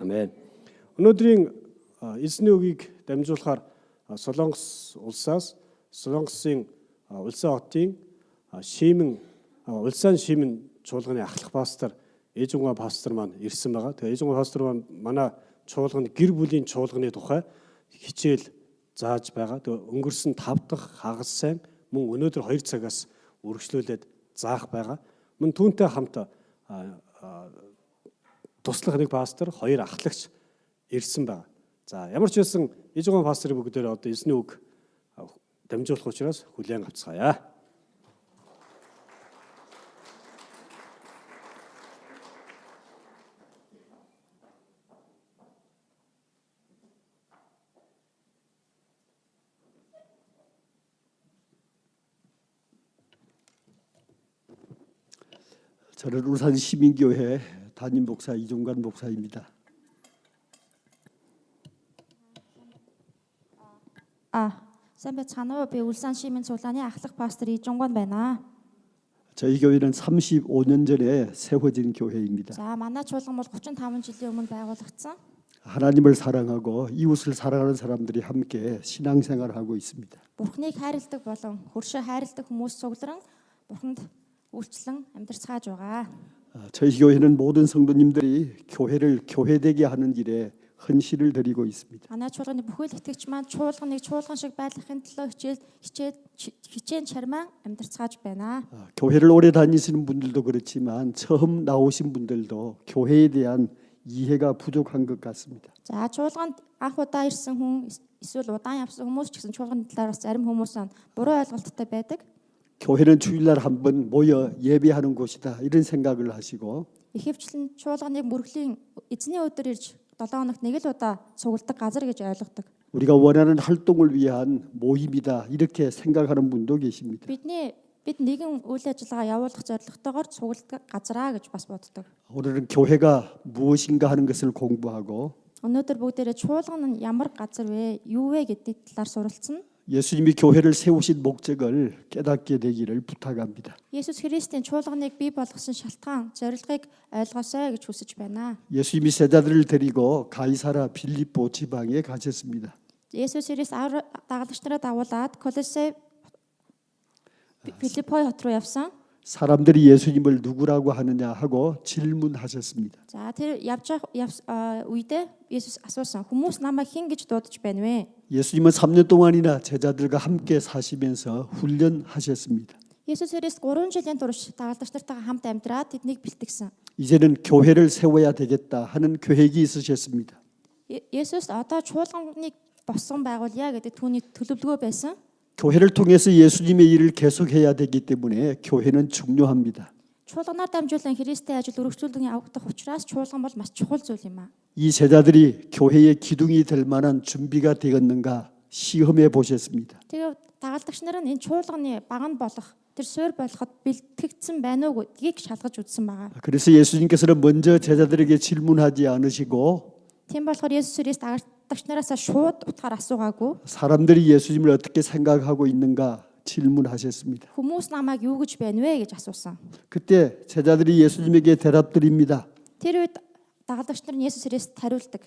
Амен. Өнөөдрийн эзний үгийг дамжуулахаар Солонгос улсаас Солонгосын улсын хотын улсын шимэн чуулганы ахлах пастор Ээжунгай пастор маань ирсэн байгаа. Тэгээ Ээжунгай пастор маань манай чуулганы гэр бүлийн чуулганы тухай хичээл зааж байгаа. Тэгээ өнгөрсөн 5 дахь хагас сайн мөн өнөөдөр 2 цагаас үргэлжлүүлээд заах байгаа. Мөн түүнтэй хамт туслах нэг пастор, 2 ахлагч ирсэн байна. За ямар ч байсан Ээжунгай пасторыг бүгдээр одоо эзний үг дамжуулах учраас хүлээн авцгаая. 저는 울산 시민교회 담임 목사 이종관 목사입니다. сайн байцгаана уу? Би Улсан шимэн цуглааны ахлах пастор Ижунган байна. 저희 교회는 35년 전에 세워진 교회입니다. За манай чуулган бол 35 жилийн өмнө байгуулагдсан. 하나님을 사랑하고 이웃을 사랑하는 사람들이 함께 신앙생활을 하고 있습니다. Бурхныг хайрладаг болон хөршөө хайрладаг хүмүүс цугларан Бурханд үйлчлэн амьдарцгааж байгаа. 저희 교회는 모든 성도님들이 교회를 교회되게 하는 일에 헌신을 드리고 있습니다. Манай чуулганы бүхэл итгэгч маань чуулганыг чуулган шиг байлгахын төлөө хичээн чармаа амьдарцгааж байна. 교회를 오래 다니시는 분들도 그렇지만 처음 나오신 분들도 교회에 대한 이해가 부족한 것 같습니다. За чуулганд анх удаа ирсэн хүн эсвэл удаан явсан хүмүүс ч гэсэн чуулганы талаар бас зарим хүмүүс нь буруу ойлголттой байдаг. 교회는 주일날 한번 모여 예배하는 곳이다 이런 생각을 하시고 Ихэвчлэн чуулганыг мөргөлийн эзний өдөр ирж 7 хоногт нэг л удаа цугладаг газар гэж ойлгодог. 우리가 원하는 활동을 위한 모임이다 이렇게 생각하는 분도 계십니다. бид нэгэн үйл ажиллагаа явуулах зорилготойгоор цугладаг газараа гэж бас боддог. 오늘은 교회가 무엇인가 하는 것을 공부하고 Өнөөдөр бүгдээрээ чуулган нь ямар газар вэ, юу вэ гэдэг талаар суралцсан. 예수님이 교회를 세우신 목적을 깨닫게 되기를 부탁합니다. Есүс Христийн чуулганыг бий болгосон шалтгаан, зорилгыг ойлгосоо гэж хүсэж байна. 예수님이 제자들을 데리고 가이사라 빌립보 지방에 가셨습니다. Есүс Христ дагалдагч нараа дагуулад Колосе Филиппой хот руу явсан. 사람들이 예수님을 누구라고 하느냐 하고 질문하셨습니다. За тэр явж үедээ Есүс асуусан. Хүмүүс намайг хэн гэж дуудаж байна вэ? 예수님은 3년 동안이나 제자들과 함께 사시면서 훈련하셨습니다. Есүс Христ 3 жилийн турш дагалдагч нартайгаа хамт амьдраад тэднийг бэлтгэсэн. 이제는 교회를 세워야 되겠다 하는 계획이 있으셨습니다. Есүс одоо чуулганыг босгон байгуулъя гэдэг түүний төлөвлөгөө байсан. 교회를 통해서 예수님의 일을 계속해야 되기 때문에 교회는 중요합니다. Чуулганаар дамжуулан Христийн ажил өргөжлүүлэн явагдах учраас чуулган бол маш чухал зүйл юм аа. 이 제자들이 교회의 기둥이 될 만한 준비가 되었는가 시험해 보셨습니다. Тэгээ дагалдагч нар нь энэ чуулганы баган болох, тэр суурь болоход бэлтгэгдсэн байна уу гэдгийг шалгаж үзсэн байгаа. 그래서 예수님께서는 먼저 제자들에게 질문하지 않으시고 Тийм болохоор Есүс Христ дагалдагч нараас шууд утгаар асуугаагүй. 사람들이 예수님을 어떻게 생각하고 있는가 질문하셨습니다. Хүмүүс намайг юу гэж байна вэ гэж асуусан. 그때 제자들이 예수님에게 대답드립니다. Тэр үед дагалдагч нар нь Есүс Христ хариулдаг.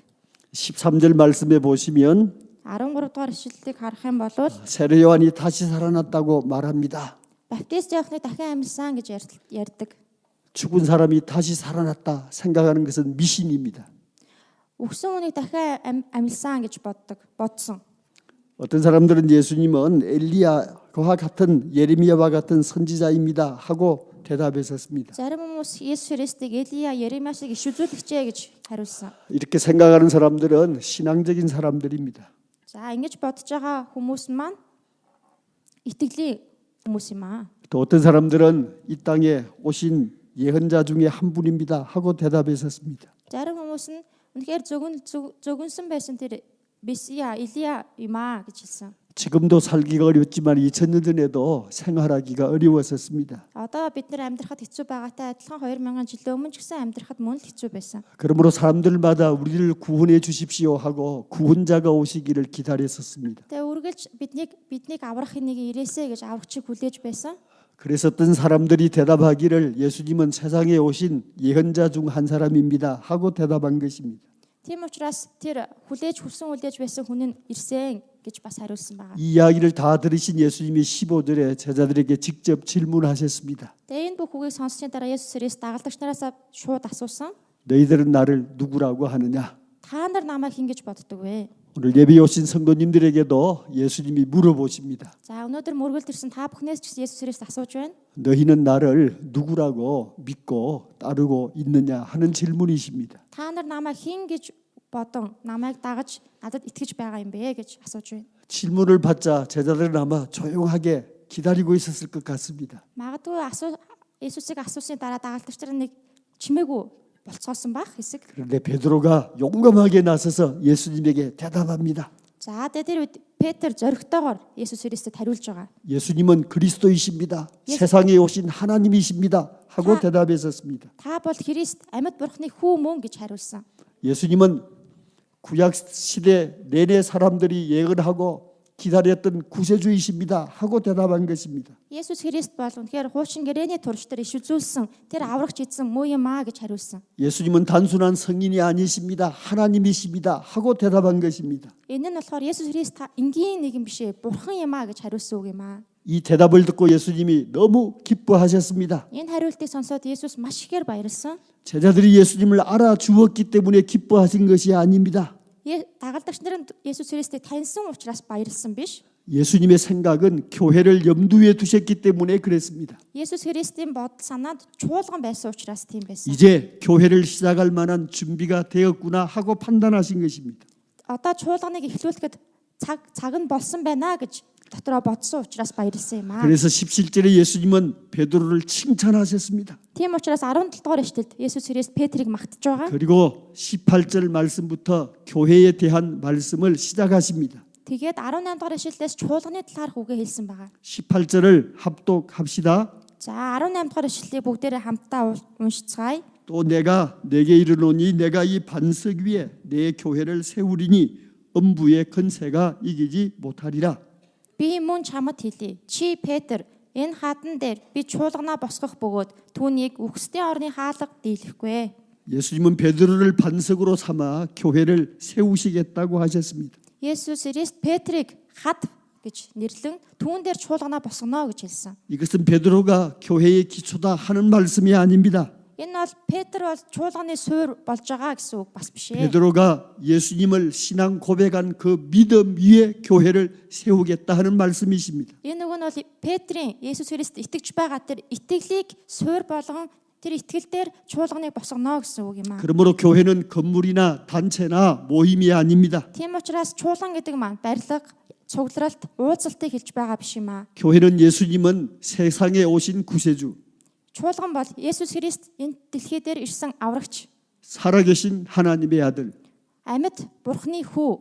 13절 말씀에 보시면 13 дугаар ишлэлийг харах юм бол 세례 요한이 다시 살아났다고 말합니다. баптист Иохныг дахин амьсан гэж ярьдаг. 죽은 사람이 다시 살아났다 생각하는 것은 미신입니다. Өгсөн хүнийг дахин амьсан гэж бодсон. 어떤 사람들은 예수님은 엘리야와 같은 예레미야와 같은 선지자입니다 하고 대답했었습니다. Зарим хүмүүс Есүс Христийг Елия, Еремия шиг иш үзүүлэгчээ гэж хариулсан. 이렇게 생각하는 사람들은 신앙적인 사람들입니다. За ингэж бодож байгаа хүмүүс маань итгэлийн хүмүүс юм аа. 또 어떤 사람들은 이 땅에 오신 예언자 중에 한 분입니다 하고 대답했었습니다. Зарим хүмүүс нь үнэхээр зөвгөнсөн байсан тэр Месиа, Илия юм аа гэж хэлсэн. 지금도 살기가 어렵지만 2000년 전에도 생활하기가 어려웠었습니다. Одоо бид нар амьдрахад хэцүү байгаатай адилхан 2000 жилийн өмнө ч гэсэн амьдрахад мөн л хэцүү байсан. 그러므로 사람들마다 우리를 구원해 주십시오 하고 구원자가 오시기를 기다렸었습니다. Тэгээ үргэлж биднийг аврахын нэг ирээсэ гэж аврагчийг хүлээж байсан. 그래서 어떤 사람들이 대답하기를 예수님은 세상에 오신 예언자 중 한 사람입니다 하고 대답한 것입니다. Тийм учраас тэр хүлээж байсан хүн нь ирсэн гэж бас хариулсан байгаа. 이 이야기를 다 들으신 예수님이 15절에 제자들에게 직접 질문하셨습니다. Тэгээ энэ бүх үгийг сонссны дараа Есүс Христ дагалдагч нараас шууд асуусан. 너희들은 나를 누구라고 하느냐? Та нар намайг хэн гэж боддог вэ? 오늘 예배 오신 성도님들에게도 예수님이 물어보십니다. За өнөөдөр мөргөлд ирсэн та бүхнээс ч Есүс Христ асууж байна. 너희는 나를 누구라고 믿고 따르고 있느냐 하는 질문이십니다. Та нар намайг хэн гэж бодон намайг дагаж надад итгэж байгаа юм бэ гэж асууж байна. 질문을 받자 제자들은 아마 조용하게 기다리고 있었을 것 같습니다. Магадгүй Есүсийг асуусны дараа дагалдагч нар нэг чимээгүй болцоосон байх хэсэг. 그런데 베드로가 용감하게 나서서 예수님에게 대답합니다. За тэр үед Петр зоригтойгоор Есүс Христэд хариулж байгаа. 예수님은 그리스도이십니다. 세상에 오신 하나님이십니다. 하고 대답했었습니다. Та бол Христ амьд бурхны хүү мөн гэж хариулсан. 예수님은 구약 시대 내내 사람들이 예언하고 기다렸던 구세주이십니다. 하고 대답한 것입니다. Есүс Христ бол үнэхээр хуучин гэрээний турш дээр иш үзүүлсэн тэр аврагч эзэн муу юм аа гэж хариулсан. 예수님은 단순한 성인이 아니십니다. 하나님이십니다. 하고 대답한 것입니다. Энэ нь болохоор Есүс Христ та энгийн нэгэн биш ээ бурхан юм аа гэж хариулсан үг юм аа. 이 대답을 듣고 예수님이 너무 기뻐하셨습니다. Энэ хариултыг сонсоод Есүс маш ихээр баярлсан. 제자들이 예수님을 알아주었기 때문에 기뻐하신 것이 아닙니다. Дагалдагч нар нь Есүс Христийг таньсан учраас баярлсан биш. 예수님의 생각은 교회를 염두에 두셨기 때문에 그랬습니다. Есүс Христийн бодол санаанд чуулган байсан учраас тийм байсан. 이제 교회를 시작할 만한 준비가 되었구나 하고 판단하신 것입니다. Одоо чуулганыг эхлүүлэхэд цаг нь болсон байна гэж дотроо бодсон учраас баярлсан юм аа. 그래서 17절에 예수님은 베드로를 칭찬하셨습니다. Тийм учраас 17 дугаар эшлэлд Есүс Христ Петрийг магтаж байгаа. 그리고 18절 말씀부터 교회에 대한 말씀을 시작하십니다. Тэгээд 18 дугаар эшлэлээс чуулганы талаарх үгээ хэлсэн байгаа. 18절을 합독합시다. За 18 дугаар эшлэлийг бүгдээрээ хамтдаа уншицгаая. 또 내가 내게 이르노니 내가 이 반석 위에 내 교회를 세우리니 음부의 건세가 이기지 못하리라. Би мөн чамд хэлье. Чи Петр энэ хадан дээр би чуулганаа босгох бөгөөд түүнийг үхсдийн орны хаалга дийлэхгүй. 예수님은 베드로를 반석으로 삼아 교회를 세우시겠다고 하셨습니다. Есүс Христ Петрийг хад гэж нэрлэн түүн дээр чуулганаа босгоно гэж хэлсэн. 이것은 베드로가 교회의 기초다 하는 말씀이 아닙니다. Энэ бол Петр бол чуулганы суурь болж байгаа гэсэн үг бас биш ээ. 베드로가 예수님을 신앙 고백한 그 믿음 위에 교회를 세우겠다 하는 말씀이십니다. Энэ үг нь бол Петрийн Есүс Христ итгэж байгаа тэр итгэлийг суурь болгон тэр итгэл дээр чуулганыг босгоно гэсэн үг юм аа. 그러므로 교회는 건물이나 단체나 모임이 아닙니다. Тийм учраас чуулган гэдэг маань барилга, цугларалт, уулзалтыг хэлж байгаа биш юм аа. 교회는 예수님은 세상에 오신 구세주, Чуулган бол Есүс Христ энэ дэлхий дээр ирсэн аврагч, 살아계신 하나님의 아들, амьд Бурхны хүү,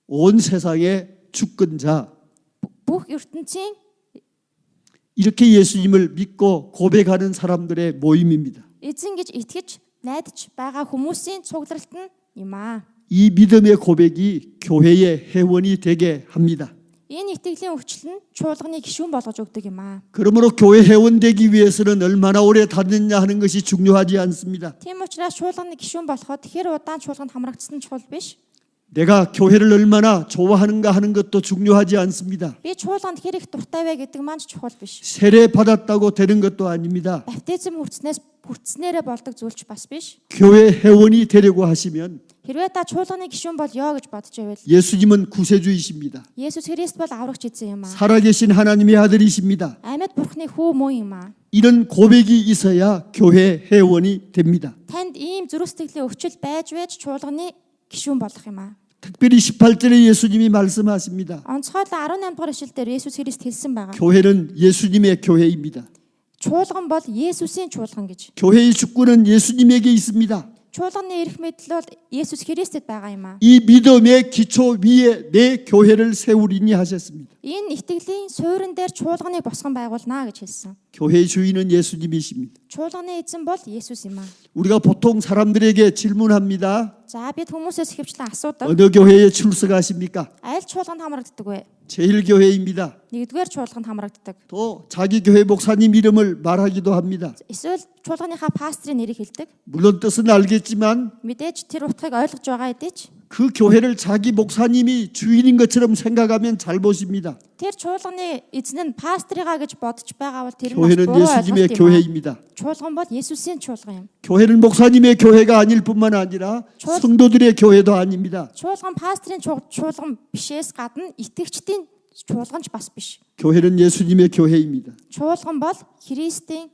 온 세상의 주권자, бүх ертөнцийн 이렇게 예수님을 믿고 고백하는 사람들의 모임입니다. эзэн гэж итгэж найдаж байгаа хүмүүсийн цугларалт нь юм аа. 이 믿음의 고백이 교회의 회원이 되게 합니다. Энэ итгэлийн өвчлөл нь чуулганы гишүүн болгож өгдөг юм аа. 그러므로 교회 회원 되기 위해서는 얼마나 오래 다녔냐 하는 것이 중요하지 않습니다. Тийм учраас чуулганы гишүүн болоход хэр удаан чуулганд хамрагдсан чухал биш. 내가 교회를 얼마나 좋아하는가 하는 것도 중요하지 않습니다. Би чуулганд хэр их дуртай вэ гэдэг маань ч чухал биш. 세례 받았다고 되는 것도 아닙니다. Баптизм хүртснээрээ болдог зүйлч бас биш. 교회 회원이 되려고 하시면 Хэрвээ та чуулганы гишүүн болёо гэж бодож байвал 예수님은 구세주이십니다. Есүс Христ бол аврагч эзэн юм аа. 살아계신 하나님의 아들이십니다. Амьд Бурхны хүү мөн юм аа. 이런 고백이 있어야 교회 회원이 됩니다. Танд ийм зүрх сэтгэлийн өвчл байж чуулганы гишүүн болох юм аа. 특별히 18절에 예수님이 말씀하십니다. Онцгойлон 18 дугаар ишлэл дээр Есүс Христ хэлсэн байгаа. 교회는 예수님의 교회입니다. Чуулган бол Есүсийн чуулган гэж. 교회의 주권은 예수님에게 있습니다. Чуулганы эрх мэдэл бол Есүс Христэд байгаа юм аа. 이 믿음의 기초 위에 내 교회를 세우리니 하셨습니다. Энэ итгэлийн суурин дээр чуулганыг босгон байгуулнаа гэж хэлсэн. 교회의 주인은 예수님이십니다. Чуулганы эзэн бол Есүс юм аа. 우리가 보통 사람들에게 질문합니다. За бид хүмүүсээс ихэвчлэн асуудаг. 어느 교회에 출석하십니까? Аль чуулганд хамрагддаг вэ? 제1교회입니다. нэгдүгээр чуулганд хамрагддаг. 또 자기 교회 목사님 이름을 말하기도 합니다. Эсвэл чуулганыхаа пастрын нэрийг хэлдэг. 물론 뜻은 알겠지만 Мэдээж тэр утгыг ойлгож байгаа хэдий ч 그 교회를 자기 목사님이 주인인 것처럼 생각하면 잘못입니다. тэр чуулганы эзэн нь пастрыгаа гэж бодож байгаа бол тэр нь 교회는 буруу 예수님의 ойлголт юм аа. 교회입니다. Чуулган бол Есүсийн чуулган юм. 교회는 목사님의 교회가 아닐 뿐만 아니라 성도들의 교회도 아닙니다. Чуулган пастрын чуулган бишээс гадна итгэгчдийн чуулганч бас биш. 교회는 예수님의 교회입니다. Чуулган бол Христийн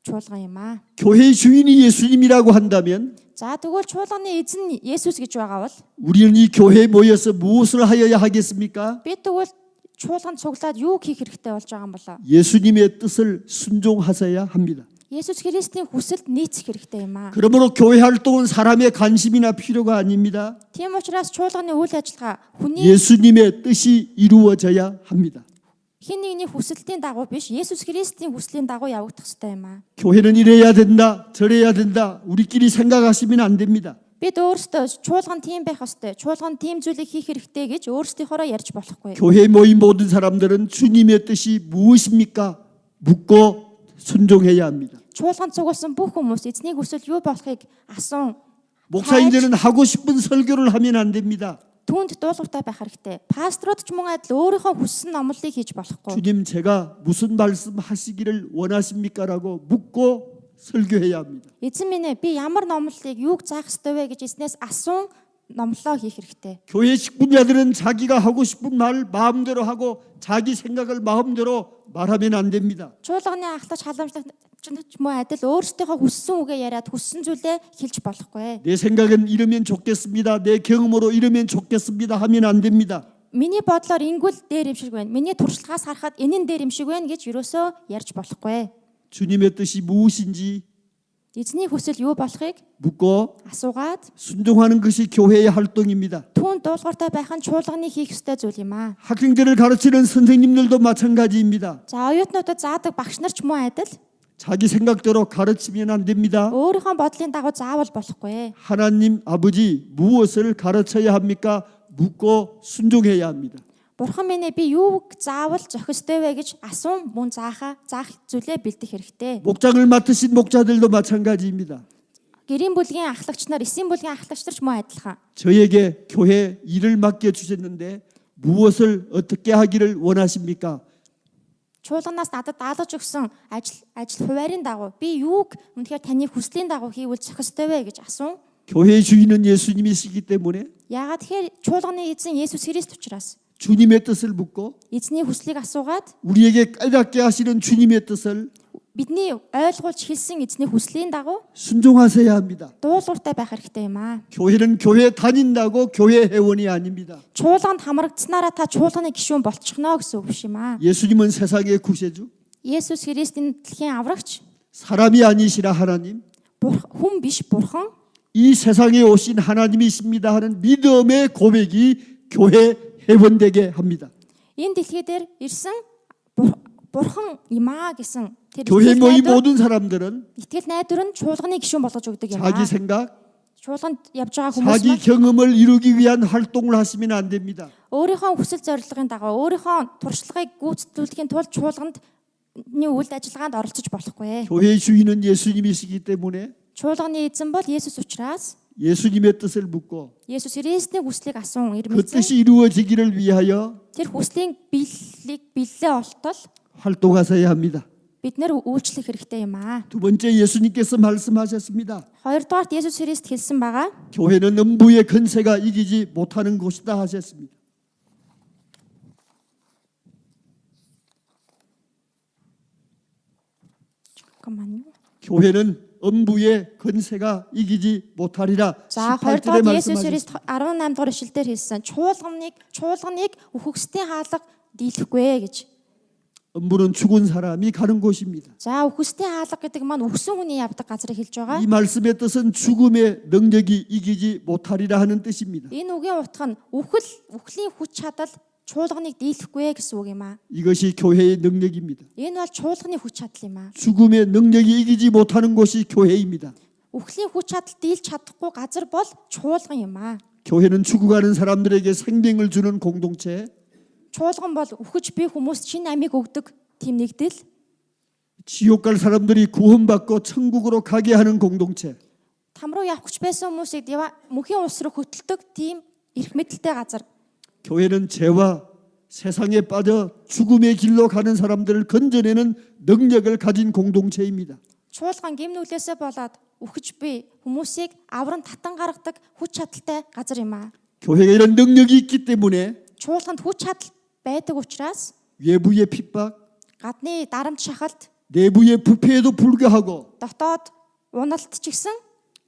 чуулган юм аа. 교회의 주인이 예수님이라고 한다면 За тэгвэл чуулганы эзэн Есүс гэж байгаа бол 우리는 이 교회에 모여서 무엇을 하여야 하겠습니까? бид тэгвэл чуулганд цуглаад юу хийх хэрэгтэй болж байгаа юм болоо? 예수님의 뜻을 순종하셔야 합니다. Есүс Христийн хүсэлд нийцэх хэрэгтэй юм аа. 그러므로 교회 활동은 사람의 관심이나 필요가 아닙니다. Тийм учраас чуулганы үйл ажиллагаа хүний 예수님의 뜻이 이루어져야 합니다. хин нэгний хүсэлтийн дагуу биш, Есүс Христийн хүслийн дагуу явагдах хэрэгтэй юм аа. 교회는 이래야 된다, 저래야 된다. 우리끼리 생각하시면 안 됩니다. Бид өөрсдөө чуулган тийм байх ёстой, чуулган тийм зүйлийг хийх хэрэгтэй гэж өөрсдийнхоороо ярьж болохгүй. 교회에 모인 모든 사람들은 주님의 뜻이 무엇입니까? 묻고 순종해야 합니다. Чуулганд цугулсан бүх хүмүүс эзний хүсэл юу болохыг асуун. 목사님들은 하고 싶은 설교를 하면 안 됩니다. Түүнд дуулууртай байх хэрэгтэй. Пасторууд ч мөн адил өөрийнхөө хүссэн номлолыг хийж болохгүй. 주님 제가 무슨 말씀 하시기를 원하십니까라고 묻고 설교해야 합니다. Эзэн минь ээ, би ямар номлолыг юуг заах ёстой вэ гэж эзнээс асуун номлоо хийх хэрэгтэй. 교회 식분자들은 자기가 하고 싶은 말 마음대로 하고 자기 생각을 마음대로 말하면 안 됩니다. Чуулганы ахлагч халамжлагч ч мөн адил өөрсдийнхөө хүссэн үгээ яриад хүссэн зүйлээ хэлж болохгүй. 내 생각은 이러면 좋겠습니다. 내 경험으로 이러면 좋겠습니다 하면 안 됩니다. Миний бодлоор ингүүл дээр юм шиг байна. Миний туршлагаас харахад энэ нь дээр юм шиг байна гэж юусоо ярьж болохгүй. 주님의 뜻이 무엇인지 Эзний хүсэл юу болохыг 묻고 асуугаад 순종하는 것이 교회의 활동입니다. түүнд дуулууртай байх нь чуулганы хийх ёстой зүйл юм аа. 학생들을 가르치는 선생님들도 마찬가지입니다. За оюутнуудад заадаг багш нар ч мөн адил 자기 생각대로 가르치면 안 됩니다. өөрийнхөө бодлын дагуу заавал болохгүй. 하나님 아버지 무엇을 가르쳐야 합니까? 묻고 순종해야 합니다. Бурхан минь ээ, би юуг заавал зохих ёстой вэ гэж асуун мөн заах зүйлээ бэлдэх хэрэгтэй. 목장을 맡으신 목자들도 마찬가지입니다. Гэрийн бүлгийн ахлагч нар, эсийн бүлгийн ахлагч нар ч мөн адилхан. 저에게 교회 일을 맡겨 주셨는데 무엇을 어떻게 하기를 원하십니까? Чуулганаас надад даалгаж өгсөн ажил хуваарийн дагуу би юуг үнэхээр таны хүслийн дагуу хийвэл зохих ёстой вэ гэж асуун. 교회의 주인은 예수님이시기 때문에 Яагаад тэгэхээр чуулганы эзэн Есүс Христ учраас 주님의 뜻을 묻고 эзний хүслийг асуугаад 우리에게 깨닫게 하시는 주님의 뜻을 бидний ойлгуулж хэлсэн эзний хүслийн дагуу 순종하셔야 합니다. дуулууртай байх хэрэгтэй юм аа. 교회는 교회 다닌다고 교회 회원이 아닙니다. Чуулганд хамрагдсанараа та чуулганы гишүүн болчихно гэсэн үг биш юм аа. 예수님은 세상의 구세주, Есүс Христийн дэлхийн аврагч, 사람이 아니시라 하나님, хүн биш бурхан, 이 세상에 오신 하나님이십니다 하는 믿음의 고백이 교회 회원되게 합니다. энэ дэлхий дээр ирсэн бурхан юм аа гэсэн тэр 교회 모임 모든 사람들은 итгэл найдвар нь чуулганы гишүүн болгож өгдөг юм 자기 аа. 생각, Чуулганд явж байгаа хүмүүс 자기 경험을 이루기 위한 활동을 하시면 안 됩니다. өөрийнхөө хүсэл зорилгын дагуу өөрийнхөө туршлагыг гүйцэтгүүлэхийн тулд чуулганд үйл ажиллагаанд оролцож болохгүй. 교회의 주인은 예수님이시기 때문에 Чуулганы эзэн бол Есүс учраас 예수님의 뜻을 묻고 Есүс Христийн хүслийг асуун 그 ирмэлзэн 뜻이 이루어지기를 위하여 тэр хүслийн бэлээ олтол 활동하셔야 합니다. бид нэр үйлчлэх хэрэгтэй юм аа. 두 번째 예수님께서 말씀하셨습니다. Хоёрдугаарт Есүс Христ хэлсэн байгаа. 교회는 음부의 권세가 이기지 못하는 곳이다 하셨습니다. 잠깐만요. 교회는 음부의 권세가 이기지 못하리라. За 18절에 хоёрдугаар Есүс 말씀하셨습니다. Христ 18 дугаар ишлэлээр хэлсэн чуулганыг үхэгсдийн хаалга дийлэхгүй гэж. 음부는 죽은 사람이 가는 곳입니다. За үхэгсдийн хаалга гэдэг маань үхсэн хүний явдаг газрыг хэлж байгаа. 이 말씀의 뜻은 죽음의 능력이 이기지 못하리라 하는 뜻입니다. Энэ үгийн утга нь үхлийн хүч чадал чуулганыг дийлэхгүй гэсэн үг юм аа. 이것이 교회의 능력입니다. Энэ бол чуулганы хүч чадал юм аа. 죽음의 능력이 이기지 못하는 곳이 교회입니다. Үхлийн хүч чадал дийлж чадахгүй газар бол чуулган юм аа. 교회는 죽어가는 사람들에게 생명을 주는 공동체, чуулган бол үхэж би хүмүүст шинэ амийг өгдөг тийм нэгдэл. 지옥 갈 사람들이 구원받고 천국으로 가게 하는 공동체. Там руу явах гэж байсан хүмүүсийг мөнхийн улс руу хөтэлдэг тийм эрх мэдэлтэй газар. 교회는 죄와 세상에 빠져 죽음의 길로 가는 사람들을 건져내는 능력을 가진 공동체입니다. Чуулган гим нүглээсээ болоод үхэж би хүмүүсийг авран татан гаргадаг хүч чадалтай газар юм аа. 교회가 이런 능력이 있기 때문에 Чуулганд хүч чадал байдаг учраас 외부의 핍박, гадны дарамт шахалт, 내부의 부패에도 불구하고 дотоод уналт ч гэсэн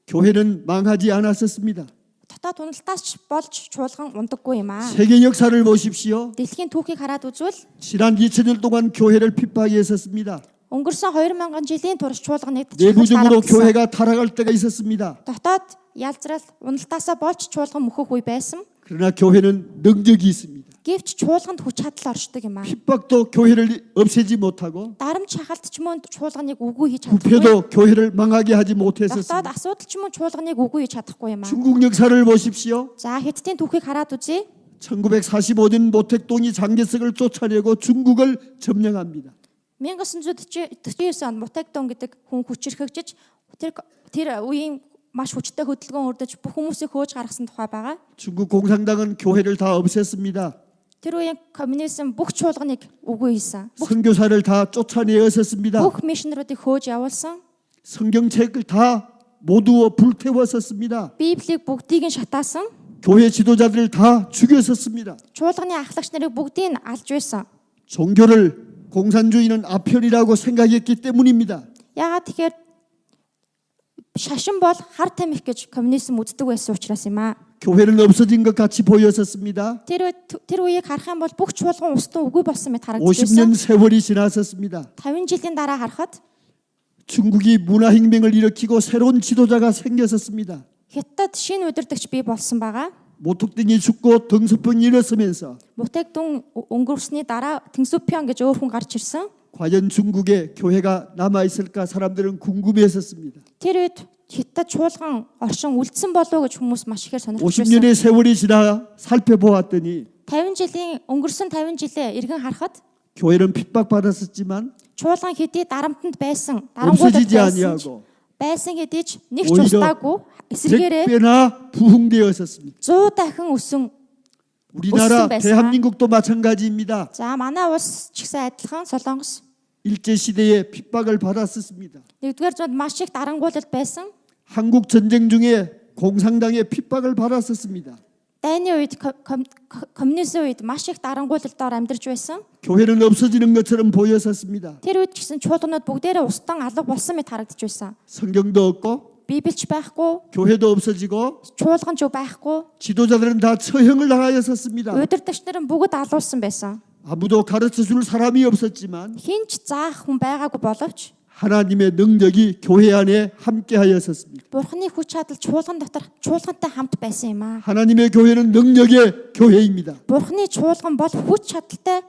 교회는 망하지 않았었습니다. дотоод уналтаас ч болж чуулган ундаггүй юм аа. 세계 역사를 보십시오. Дэлхийн түүхийг хараад үзвэл 지난 2000년 동안 교회를 핍박했었습니다. өнгөрсөн 2000 жилийн турш чуулганыг 내부적으로 교회가 타락할 때가 있었습니다. дотоод ялзрал уналтаасаа болж чуулган мөхөх үе байсан. 그러나 교회는 능력이 있습니다. Гэвч чуулганд хүч чадал оршдог юм аа. 핍박도 교회를 없애지 못하고 Дарамт шахалт ч мөн чуулганыг үгүй хийж чадахгүй. 부패도 교회를 망하게 하지 Дотоод 못했었습니다. асуудал ч мөн чуулганыг үгүй хийж чадахгүй юм аа. 중국 역사를 보십시오. За Хятадын түүхийг хараад үзье. 1945년 모택동이 장개석을 쫓아내고 중국을 점령합니다. 1949 онд Мутагдон гэдэг хүн хүчирхэгжиж тэр үеийн маш хүчтэй хөдөлгөөн өрдөж бүх хүмүүсийг хөөж гаргасан тухай байгаа. 중국 공산당은 교회를 다 없앴습니다. Тэр үеийн коммунизм бүх чуулганыг үгүй хийсэн. 선교사를 다 쫓아내었었습니다. Бүх мишнеруудыг хөөж явуулсан. 성경책을 다 모두 불태웠었습니다. Библийг бүгдийг нь шатаасан. 교회 지도자들을 다 죽였었습니다. Чуулганы ахлагч нарыг бүгдийг нь алж байсан. 종교를 공산주의는 아편이라고 생각했기 때문입니다. Яагаад тэгэхээр шашин бол хар тамхи гэж коммунизм үздэг байсан учраас юм аа. 교회는 없어진 것 같이 보였었습니다. Тэр үеийг харах юм бол бүх чуулган устдаа үгүй болсон мэт харагдаж 50년 байсан. 세월이 지났었습니다. 50 жилийн дараа харахад 중국이 문화혁명을 일으키고 새로운 지도자가 생겼었습니다. Хятад шинэ удирдагч бий болсон байгаа. 모택동이 죽고 등소평이 일어서면서 Мутагдун өнгөрсний дараа Тэнгисүпион гэж өөр хүн гарч ирсэн. 과연 중국에 교회가 남아있을까 사람들은 궁금해했었습니다. Тэр үед Хятад чуулган оршин үлдсэн болов уу гэж хүмүүс маш ихээр сонирхож байсан. 50년의 세월이 지나 살펴보았더니 50 жилээ эргэн харахад 교회는 핍박받았었지만 чуулган хэдий дарамтанд байсан, 없어지지 дарангуудад 아니하고 байсан хэдий ч нэг ч 오히려 устдаагүй эсэргээрээ 100배나 부흥되었었습니다. 100 дахин өсөн. 우리나라 없음 대한민국도 마찬가지입니다. За манай улс ч гэсэн адилхан Солонгос 일제시대에 핍박을 받았었습니다. нэгдүгээр зуунд маш их дарангуулалт байсан. 한국 전쟁 중에 공산당의 핍박을 받았었습니다. Дайны үед коммунизм үед маш их дарангуулалтаар амьдарч байсан. 교회는 없어지는 것처럼 보였었습니다. Тэр үед ч гэсэн чуулганууд бүгдээрээ устдан алга болсон мэт харагдаж байсан. 성경도 없고 Библич байхгүй, 교회도 없어지고 чуулган ч байхгүй, 지도자들은 다 처형을 당하였었습니다. удирдагч нар бүгд алуулсан байсан. 아무도 가르쳐줄 사람이 없었지만 Хинч заах хүн байгаагүй боловч 하나님의 능력이 교회 안에 함께하였었습니다. Бурхны хүч чадал чуулган дотор чуулгантай хамт байсан юм аа. 하나님의 교회는 능력의 교회입니다. Бурхны чуулган бол хүч чадалтай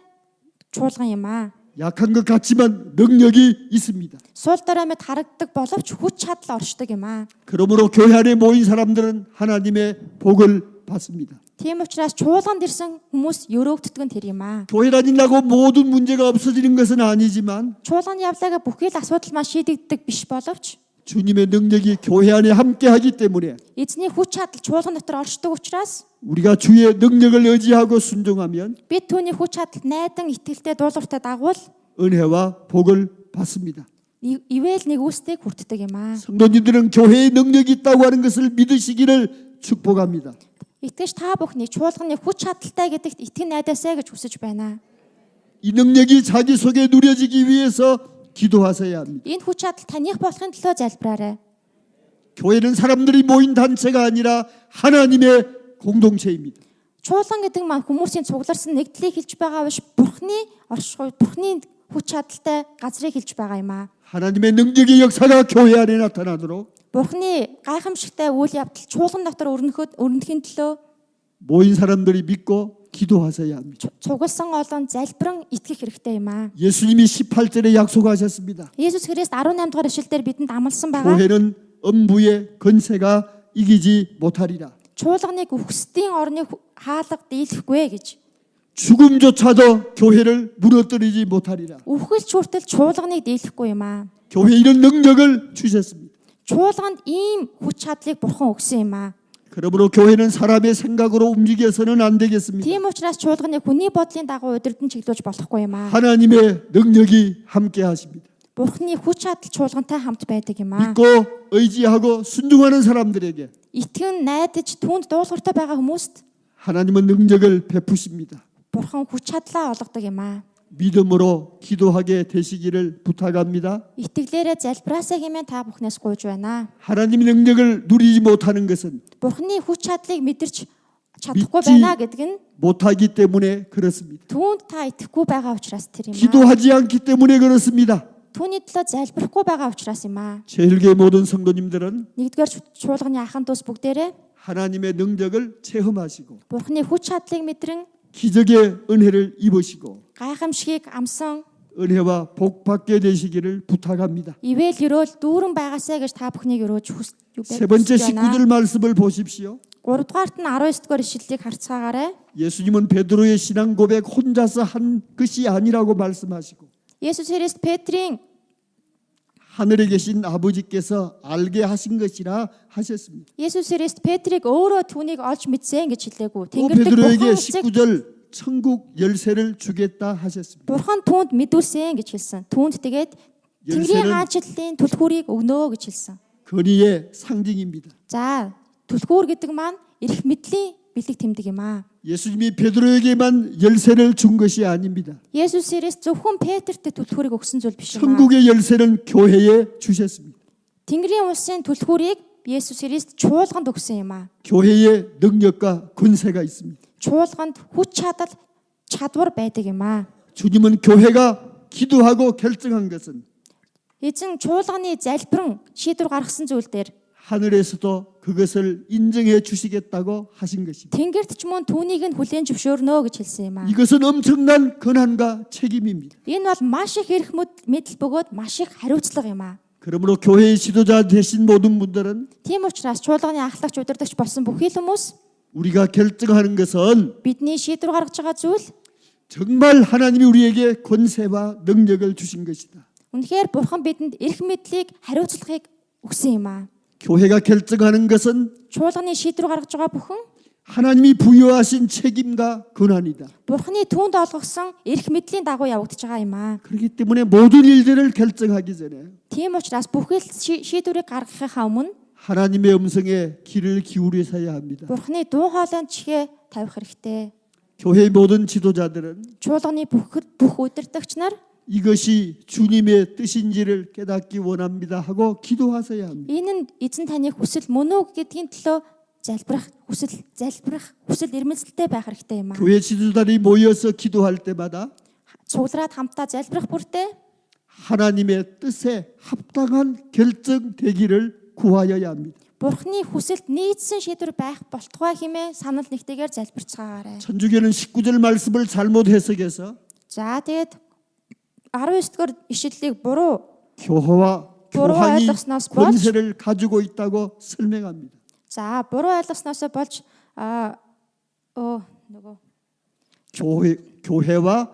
чуулган юм аа. 약한 것 같지만 능력이 있습니다. Суул дорой мэд харагддаг боловч хүч чадал оршдог юм аа. 그러므로 교회 안에 모인 사람들은 하나님의 복을 받습니다. Тийм учраас чуулганд ирсэн хүмүүс өрөөгддөг нь тэр юм аа. 교회 다닌다고 모든 문제가 없어지는 것은 아니지만 Чуулганы явлагаа бүхий л асуудал маань шийдэгддэг биш боловч 주님의 능력이 교회 안에 함께하기 때문에 эзний хүч чадал чуулган дотор оршдог учраас 우리가 주의 능력을 의지하고 순종하면 бид түүний хүч чадалд найдан итгэлтэй дуулууртай дагвал 은혜와 복을 받습니다. ивэл нэгүсдэг хүртдэг юм аа. 성도님들은 교회의 능력이 있다고 하는 것을 믿으시기를 축복합니다. Итгэж та бүхний чуулганы хүч чадалтай гэдэгт итгэн найдаасай гэж хүсэж байна. 이 능력이 자기 속에 누려지기 위해서 기도하셔야 합니다. Энэ хүч чадал таних болохын төлөө залбираарай. 교회는 사람들이 모인 단체가 아니라 하나님의 공동체입니다. Чуулган гэдэг маань хүмүүсийн цугларсан нэгдлийг хэлж байгаа биш Бурхны оршихуй, Бурхны хүч чадалтай газрыг хэлж байгаа юм аа. 하나님의 능력의 역사가 교회 안에 나타나도록 Бурхны гайхамшигтай үйл явдал чуулган дотор өрнөхийн төлөө 모인 사람들이 믿고 기도하셔야 합니다. цугласан олон залбиран итгэх хэрэгтэй юм аа. 예수님이 18절에 약속하셨습니다. Есүс Христ 18 дугаар ишлэлээр бидэнд амласан байгаа. 교회는 음부의 권세가 이기지 못하리라. Чуулганыг үхсдийн орны хаалга дийлэхгүй гэж. 죽음조차도 교회를 무너뜨리지 못하리라. Үхэлч хүртэл чуулганыг дийлэхгүй юм аа. 교회 이런 능력을 주셨습니다. Чуулганд ийм хүч чадлыг бурхан өгсөн юм аа. 그러므로 교회는 사람의 생각으로 움직여서는 안 되겠습니다. Тийм учраас чуулганыг хүний бодлын дагуу удирдан чиглүүлж болохгүй юм аа. 하나님의 능력이 함께 하십니다. Бурханы хүч чадал чуулгантай хамт байдаг юм аа. 믿고 의지하고 순종하는 사람들에게 Итгэн найдаж түүнд дуулууртай байгаа хүмүүст 하나님은 능력을 베푸십니다. бурхан хүч чадлаа олгодог юм аа. 믿음으로 기도하게 되시기를 부탁합니다. Итгэлээрээ залбираасаа хэмээн та бүхнээс гуйж байна. 하나님의 능력을 누리지 못하는 것은 Бурханы хүч чадлыг мэдэрч чадахгүй 믿지 байна гэдэг нь 못하기 때문에 그렇습니다. түүнд та итгэхгүй байгаа учраас тэр юм аа. 기도하지 않기 때문에 그렇습니다. Түүний төлөө залбирахгүй байгаа учраас юм аа. 제일교회 모든 성도님들은 Нэгдүгээр чуулганы ахын дус бүгдээрээ 하나님의 능력을 체험하시고 Бурханы хүч чадлыг мэдрэн 기적의 은혜를 입으시고 гайхамшигыг амсан 은혜와 복 받게 되시기를 부탁합니다. ивэл өрөөл дүүрэн байгаасаа гэж та бүхнийг өрөөж 세 번째 19절 말씀을 보십시오. 3 дугаарт нь 19 дугаар ишлэлийг харцгаагаарай. 예수님은 베드로의 신앙 고백 혼자서 한 것이 아니라고 말씀하시고 Есүс Христ Петрийн 하늘에 계신 아버지께서 알게 하신 것이라 하셨습니다. Есүс Христ Петрийг өөрөө түүнийг олж мэдсэн гэж хэлээгүй. 또 Тэнгэр дэх 베드로에게 бурхан эцэг 19절 천국 열쇠를 주겠다 하셨습니다. бурхан түүнд мэдүүлсэн гэж хэлсэн. Түүнд тэгээд Тэнгэрийн 열쇠는 хаанчлалын түлхүүрийг өгнө гэж хэлсэн. 권위의 상징입니다. За, түлхүүр гэдэг маань эрх мэдлийн бэлэг тэмдэг юм аа. 예수님이 베드로에게만 열쇠를 준 것이 아닙니다. Есүс Христ зөвхөн Петрт түлхүүрийг өгсөн зүйл биш юм аа. 천국의 열쇠는 교회에 주셨습니다. Тэнгэрийн улсын түлхүүрийг Есүс Христ чуулганд өгсөн юм аа. 교회에 능력과 권세가 있습니다. Чуулганд хүч чадал чадвар байдаг юм аа. 주님은 교회가 기도하고 결정한 것은 Эзэн чуулганы залбирэн шийдвэр гаргасан зүйл дээр 하늘에서도 그것을 인정해 주시겠다고 하신 것입니다. Тэнгэрт ч мөн түүнийг нь хүлээн зөвшөөрнө гэж хэлсэн юм аа. 이것은 엄청난 권한과 책임입니다. Энэ бол маш их эрх мэдэл бөгөөд маш их хариуцлага юм аа. 그러므로 교회의 지도자 되신 모든 분들은 Тийм учраас чуулганы ахлагч удирдагч болсон бүхий л хүмүүс 우리가 결정하는 것은 бидний шийдвэр гаргаж байгаа зүйл 정말 하나님이 우리에게 권세와 능력을 주신 것이다. үнэхээр бурхан бидэнд эрх мэдлийг хариуцлагыг өгсөн юм аа. 교회가 결정하는 것은 Чуулганы шийдвэр гаргаж байгаа бүхэн 하나님이 부여하신 책임과 권한이다. бурханы түүнд олгосон эрх мэдлийн дагуу явагдаж байгаа юм аа. 그렇기 때문에 모든 일들을 결정하기 전에 Тийм учраас бүхэл шийдвэрийг гаргахынхаа өмнө 하나님의 음성에 귀를 기울이셔야 합니다. бурханы дуу хоолойнд чихээ тавих хэрэгтэй. 교회의 모든 지도자들은 Чуулганы бүх удирдагч нар 이것이 주님의 뜻인지를 깨닫기 원합니다 하고 기도하셔야 합니다. энэ нь эзэн таны хүсэл мөн үү гэдгийн төлөө залбирах хүсэл эрмэлзэлтэй байх хэрэгтэй юм аа. 교회 지도자들이 모여서 기도할 때마다 Цуглараад хамтаа залбирах бүртээ 하나님의 뜻에 합당한 결정되기를 구하여야 합니다. бурханы хүсэлд нийцсэн шийдвэр байх болтугай хэмээн санал нэгтэйгээр залбирцгаагаарай. 천주교는 19절 말씀을 잘못 해석해서 За тэгээд 19-р ишлэлийг буруу 교회와 교황이 ойлгосноос болж 권세를 가지고 있다고 설명합니다. за буруу ойлгосноос болж нөгөө 교회와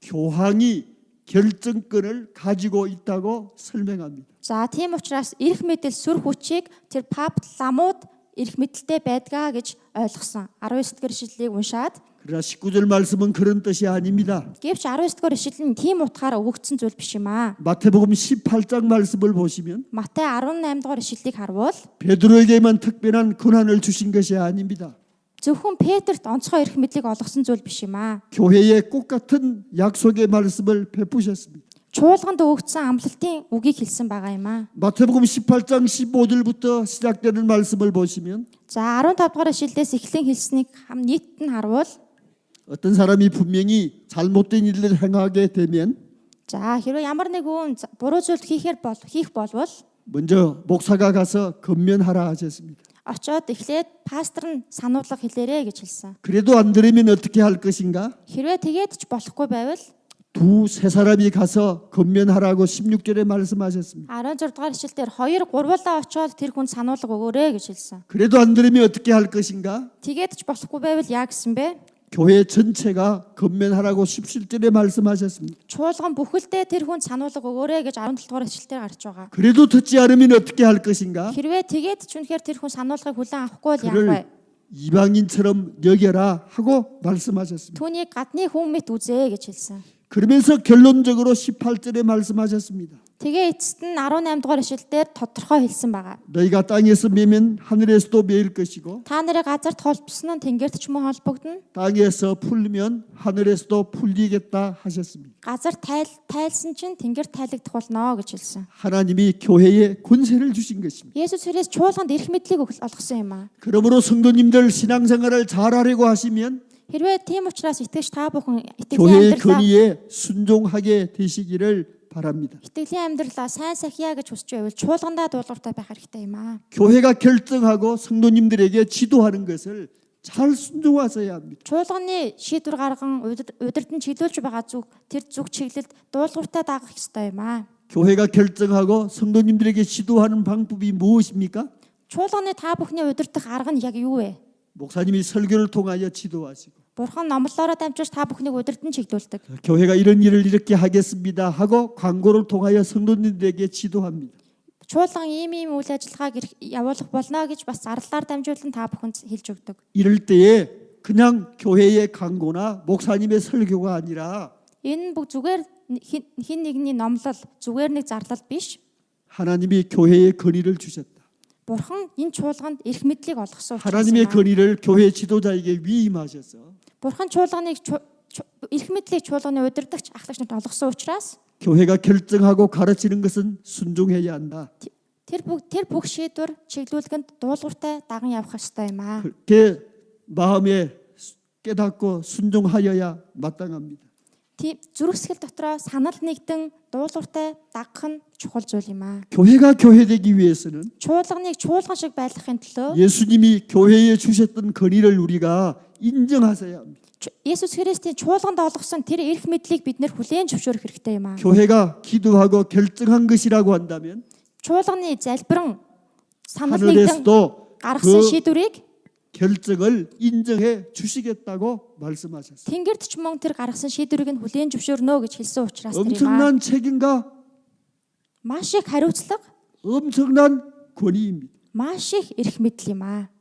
교황이 결정권을 가지고 있다고 설명합니다. за тийм учраас эрх мэдэл сүр хүчийг тэр папт ламууд эрх мэдэлтэй байдгаа гэж ойлгосон. 19-р ишлэлийг уншаад 그러나 19절 말씀은 그런 뜻이 아닙니다. гэвч 19-р ишлэл нь тийм утгаараа өгөгдсөн зүйл биш юм аа. 마태복음 18장 말씀을 보시면 Матай 18-р ишлэлийг харвал 베드로에게만 특별한 권한을 주신 것이 아닙니다. зөвхөн Петрт онцгой эрх мэдлийг олгосон зүйл биш юм аа. 교회에 꽃 같은 약속의 말씀을 베푸셨습니다. Чуулганд өгөгдсөн амлалтын үгийг хэлсэн байгаа юм аа. 마태복음 18장 15절부터 시작되는 말씀을 보시면 За 15 дугаар ишлэлээс эхлэн хэлснийг нийт нь харвал 어떤 사람이 분명히 잘못된 일을 행하게 되면 за хэрвээ ямар нэг хүн буруу зүйл хийх болвол 먼저 목사가 가서 건면하라 하셨습니다. очоод эхлээд пастор нь сануулга хэлээрэ гэж хэлсэн. 그래도 안 들으면 어떻게 할 것인가? Хэрвээ тэгээд ч болохгүй байвал 두세 사람이 가서 건면하라고 16절에 말씀하셨습니다. 16 дугаар ишлэлээр 2 3-уулаа очоод тэр хүн сануулга өгөөрэй гэж хэлсэн. 그래도 안 들으면 어떻게 할 것인가? Тэгээд ч болохгүй байвал яа гэсэн бэ? 교회 전체가 건면하라고 17절에 말씀하셨습니다. Чуулган бүхэлдээ тэр хүнд сануулга өгөөрэй гэж 17 дугаар ишлэлээр гарч байгаа. 그래도 듣지 않으면 어떻게 할 것인가? Хэрвээ тэгээд ч үнэхээр тэр хүн сануулгыг хүлээн авахгүй бол яах вэ? 그를 이방인처럼 여겨라 하고 말씀하셨습니다. Түүнийг гадны хүн мэт үзээ гэж хэлсэн. 그러면서 결론적으로 18절에 말씀하셨습니다. Тэгээ эцэст нь 18 дугаар ишлэлээр тодорхой хэлсэн байгаа. 너희가 땅에서 매면 하늘에서도 매일 것이고 Та нарын газарт холбосон нь тэнгэрт ч мөн холбогдно. 땅에서 풀면 하늘에서도 풀리겠다 하셨습니다. Газар тайлсан чинь тэнгэрт тайлагдах болно гэж хэлсэн. 하나님이 교회에 권세를 주신 것입니다. Есүс Христ чуулганд эрх мэдлийг олгосон юм аа. 그러므로 성도님들 신앙생활을 잘하려고 하시면 Хэрвээ тийм учраас итгэж та бүхэн 교회의 권위에 순종하게 되시기를 바랍니다. итгэлийн амьдралаа сайн сахиа гэж хүсч байвал чуулгандаа дуулууртай байх хэрэгтэй юм аа. 교회가 결정하고 성도님들에게 지도하는 것을 잘 순종하셔야 합니다. Чуулганы шийдвэр гарган удирдан чиглүүлж байгаа тэр зүг чиглэлд дуулууртай дагах ёстой юм аа. 교회가 결정하고 성도님들에게 지도하는 방법이 무엇입니까? Чуулганы та бүхний удирдах арга нь яг юу вэ? 목사님이 설교를 통하여 지도하시고 Бурхан номлолоороо дамжуулж та бүхнийг удирдан чиглүүлдэг. 교회가 이런 일을 이렇게 하겠습니다 하고 광고를 통하여 성도님들에게 지도합니다. Чуулган ийм үйл ажиллагааг явуулах болно гэж бас зарлалаар дамжуулан та бүхэнд хэлж өгдөг. 이럴 때에 그냥 교회의 광고나 목사님의 설교가 아니라 Энэ бүх зүгээр хин нэгний номлол, зүгээр нэг зарлал биш. 하나님이 교회에 권위를 주셨다. Бурхан энэ чуулганд эрх мэдлийг олгосон учраас. 하나님의 권위를 교회 지도자에게 위임하셔서 Бурхан чуулганыг эрх мэдлийг чуулганы удирдагч ахлагч нарт олгосон учраас 교회가 결정하고 가르치는 것은 순종해야 한다. тэр бүх шийдвэр чиглүүлгэнд дуулууртай даган явах ёстой юм аа. 그렇게 마음에 깨닫고 순종하여야 마땅합니다. Тийм зүрхсгэл дотроо санал нэгдэн дуулууртай дагах нь чухал зүйл юм аа. 교회가 교회되기 위해서는 Чуулганыг чуулган шиг байлгахын төлөө 예수님이 교회에 주셨던 권위를 우리가 인정하셔야 합니다. Есүс Христийн чуулганд олгосон тэр эрх мэдлийг бид нэр хүлээн зөвшөөрөх хэрэгтэй юм аа. 교회가 기도하고 결정한 것이라고 한다면 Чуулганы залбиран санал нэгдэн 하늘에서도 гаргасан 그 шийдвэрийг 결정을 인정해 주시겠다고 말씀하셨습니다. тэнгэрт ч мөн тэр гаргасан шийдвэрийг нь хүлээн зөвшөөрнө гэж хэлсэн учраас тэр юм аа. 엄청난 책임과 Маш их хариуцлага, 엄청난 권위입니다. маш их эрх мэдэл юм аа.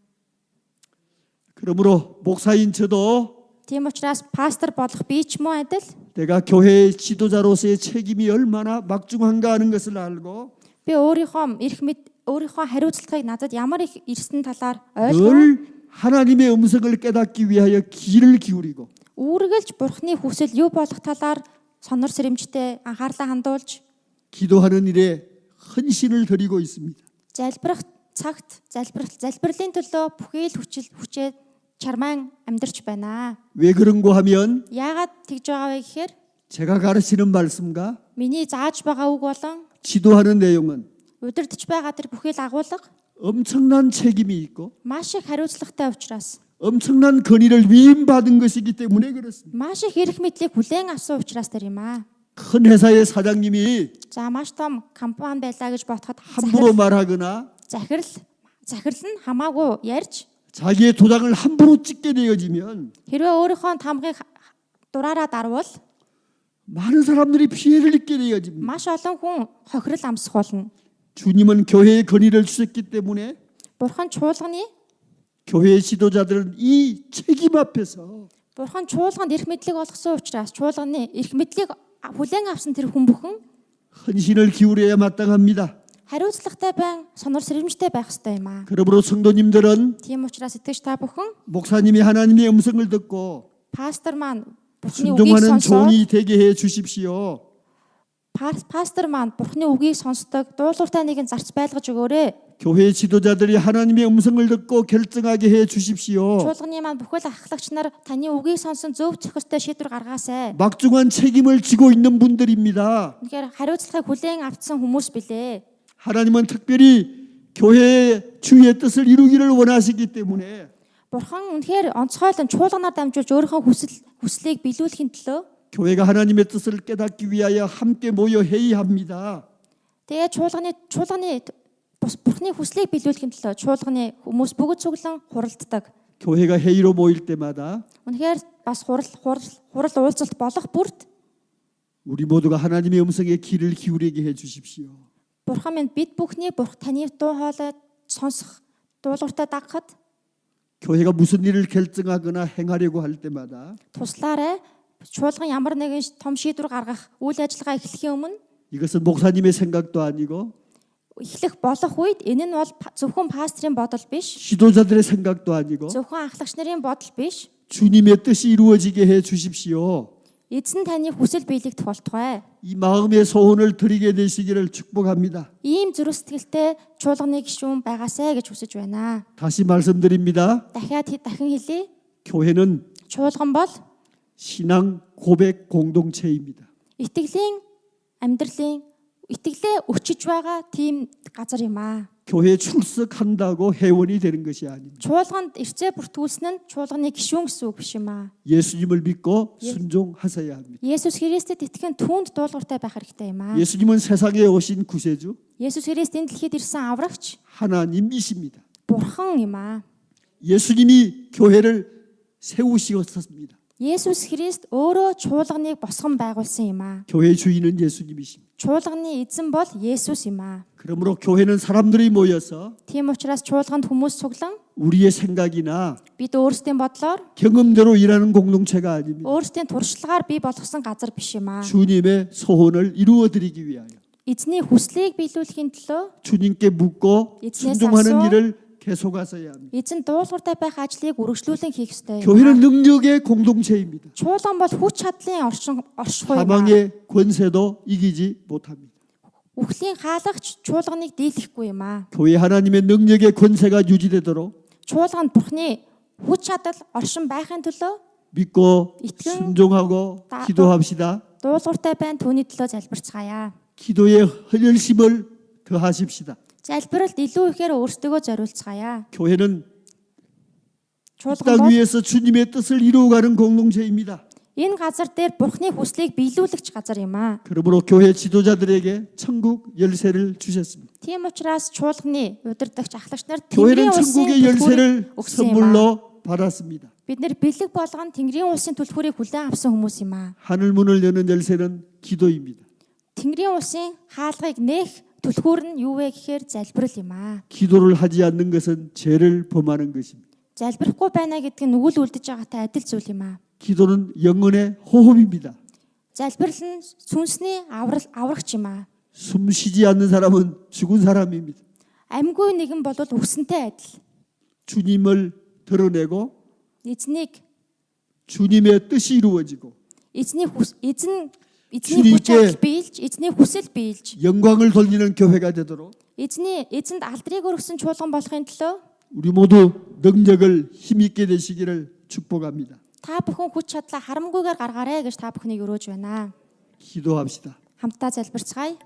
그러므로 목사인 저도 Тийм учраас пастор болох би ч мөн адил 내가 교회의 지도자로서의 책임이 얼마나 막중한가 하는 것을 알고 би өөрийнхөө хариуцлагыг надад ямар их ирсэн талаар ойлгоо. 늘 하나님의 음성을 깨닫기 위하여 귀를 기울이고 Үүргэлж Бурхны хүсэл юу болох талаар сонор сэрэмжтэй анхаарлаа хандуулж 기도하는 일에 헌신을 드리고 있습니다. залбирах цагт залбирлын төлөө бүхий л хүчээ чармаан амьдарч байна. 왜 그런고 하면 Яагаад тэгж байгаа вэ гэхээр 제가 가르치는 말씀과 миний зааж байгаа үг болон 지도하는 내용은 удирдах байгаа тэр бүхий л агуулга 엄청난 책임이 있고 маш их хариуцлагатай учраас 엄청난 권위를 위임받은 것이기 때문에 그렇습니다. маш их эрх мэдлийг хүлээн авсан учраас тэр юм аа. 큰 회사의 사장님이 За маш том компани байлаа гэж бодоход 함부로 말하거나 захирал нь хамаагүй ярьж 자기의 도장을 함부로 찍게 되어지면 хэрвээ өөрийнхөө тамгыг дураараа дарвал 많은 사람들이 피해를 입게 되어집니다. маш олон хүн хохирол амсах болно. 주님은 교회의 권위를 주셨기 때문에 Бурхан чуулганы 교회의 지도자들은 이 책임 앞에서 Бурхан чуулганд эрх мэдлийг олгосон учраас чуулганы эрх мэдлийг хүлээн авсан тэр хүн бүхэн 헌신을 기울여야 마땅합니다. хариуцлагатай байн сонор сэрэмжтэй байх ёстой юм аа. 그러므로 성도님들은 Тийм учраас итгэж та бүхэн 목사님이 하나님의 음성을 듣고 пастор маань Бурханы үгийг 순종하는 сонсоод 종이 되게 해 주십시오. пастор маань Бурханы үгийг сонсдог дуулууртай нэгэн зарц байлгаж өгөөрэй. 교회 지도자들이 하나님의 음성을 듣고 결정하게 해 주십시오. Чуулганы маань бүхэл ахлагч нар таны үгийг сонсон зөв зохистой шийдвэр гаргаасай. 막중한 책임을 지고 있는 분들입니다. Тэгэхээр хариуцлагыг хүлээн авсан хүмүүс билээ. 하나님은 특별히 교회의 주의 뜻을 이루기를 원하시기 때문에 Бурхан үнэхээр онцгойлон чуулганаар дамжуулж өөрийнхөө хүслийг биелүүлэхийн төлөө 교회가 하나님의 뜻을 깨닫기 위하여 함께 모여 회의합니다. тэгээ чуулганы Бурханы хүслийг биелүүлэхийн төлөө чуулганы хүмүүс бүгд цуглан хуралддаг. 교회가 회의로 모일 때마다 Үнэхээр бас хурал уулзалт болох бүрд 우리 모두가 하나님의 음성에 귀를 기울이게 해 주십시오. Бурхан минь бид бүхний бурх таны дуу хоолой сонсох дуулууртай дагахад 교회가 무슨 일을 결정하거나 행하려고 할 때마다 туслаарай чуулган ямар нэгэн том шийдвэр гаргах үйл ажиллагаа эхлэхийн өмнө 이것은 목사님의 생각도 아니고 эхлэх болох үед энэ нь бол зөвхөн пастрын бодол биш, 지도자들의 생각도 아니고 зөвхөн ахлагч нарын бодол биш. 주님의 뜻이 이루어지게 해 주십시오. Эзэн таны хүсэл биелэгдэх болтугай. 이 마음의 소원을 드리게 되시기를 축복합니다. Ийм зүрх сэтгэлтэй чуулганы гишүүн байгаасай гэж хүсэж байна. 다시 말씀드립니다. Дахин хэлье. 교회는 Чуулган бол 신앙 고백 공동체입니다. итгэлээ өчөж байгаа тийм газар юм аа. 교회에 출석한다고 회원이 되는 것이 아닙니다. Чуулганд ирцээ бүртгүүлсэн нь чуулганы гишүүн гэсэн үг биш юм аа. 예수님을 믿고 순종하셔야 합니다. Есүс Христэд итгэн түүнд дуулууртай байх хэрэгтэй юм аа. 예수님은 세상에 오신 구세주 Есүс Христ энэ дэлхийд ирсэн аврагч 하나님이십니다. бурхан юм аа. 예수님이 교회를 세우시었습니다. Есүс Христ өөрөө чуулганыг босгон байгуулсан юм аа. 교회 주인은 예수님이십니다. Чуулганы эзэн бол Есүс юм аа. 그러므로 교회는 사람들이 모여서 Тийм учраас чуулганд хүмүүс цуглан 우리의 생각이나 бид өөрсдийн бодлоор 경험대로 일하는 공동체가 아닙니다. өөрсдийн туршлагаар бий болгосон газар биш юм аа. 주님의 소원을 이루어 드리기 위하여 Эзний хүслийг биелүүлэхийн төлөө 주님께 묻고 이진의 순종하는 삭소. 일을 계속하셔야 합니다. эзэн дуулууртай байх ажлыг үргэлжлүүлэн хийх ёстой юм. 교회는 능력의 공동체입니다. Чуулган бол хүч чадлын оршихуй юм. 사망의 권세도 이기지 못합니다. Үхлийн хаалгач чуулганыг дийлэхгүй юм аа. 교회 하나님의 능력의 권세가 유지되도록 Чуулганд бурхны хүч чадал оршин байхын төлөө 믿고 이тгэн 순종하고 다- 기도합시다. дуулууртай байна түүний төлөө залбирцгаая. 기도에 헌혈심을 더하십시다. Залбиралд илүү ихээр өөрсдөө зориулцгаая. 교회는 Чуулган 땅 бол 위에서 주님의 뜻을 이루어가는 공동체입니다. энэ газар дээр бурхны хүслийг биелүүлэгч газар юм аа. 그러므로 교회 지도자들에게 천국 열쇠를 주셨습니다. Тийм учраас чуулганы удирдагч ахлагч нар 교회는 Тэнгэрийн улсын 천국의 열쇠를 төлхүүрийг өгсөн юм аа. 선물로 받았습니다. Бид нэр бэлэг болгон Тэнгэрийн улсын төлхүүрийг хүлээн авсан хүмүүс юм аа. 하늘 문을 여는 열쇠는 기도입니다. Тэнгэрийн улсын хаалгыг нээх төлхүүр нь юу вэ гэхээр залбирал юм аа. 기도를 하지 않는 것은 죄를 범하는 것입니다. Залбирахгүй байна гэдэг нь үгэл үлдэж байгаатай адил зүйл юм аа. 기도는 영혼의 호흡입니다. Залбирал нь сүнсний аврагч юм аа. 숨 쉬지 않는 사람은 죽은 사람입니다. Амьгүй нэгэн бол өгсөнтэй адил. 주님을 드러내고 Эзнийг 주님의 뜻이 이루어지고 эзний 주님께 хүч чадал биелж, эзний хүсэл биелж, 영광을 돌리는 교회가 되도록 эзэнд алдрыг өргөсөн чуулган болохын төлөө 우리 모두 능력을 힘있게 되시기를 축복합니다. та бүхэн хүч чадлаа харамгүйгээр гаргаарай гэж та бүхнийг өрөөж байна. 기도합시다. Хамтдаа залбирцгаая.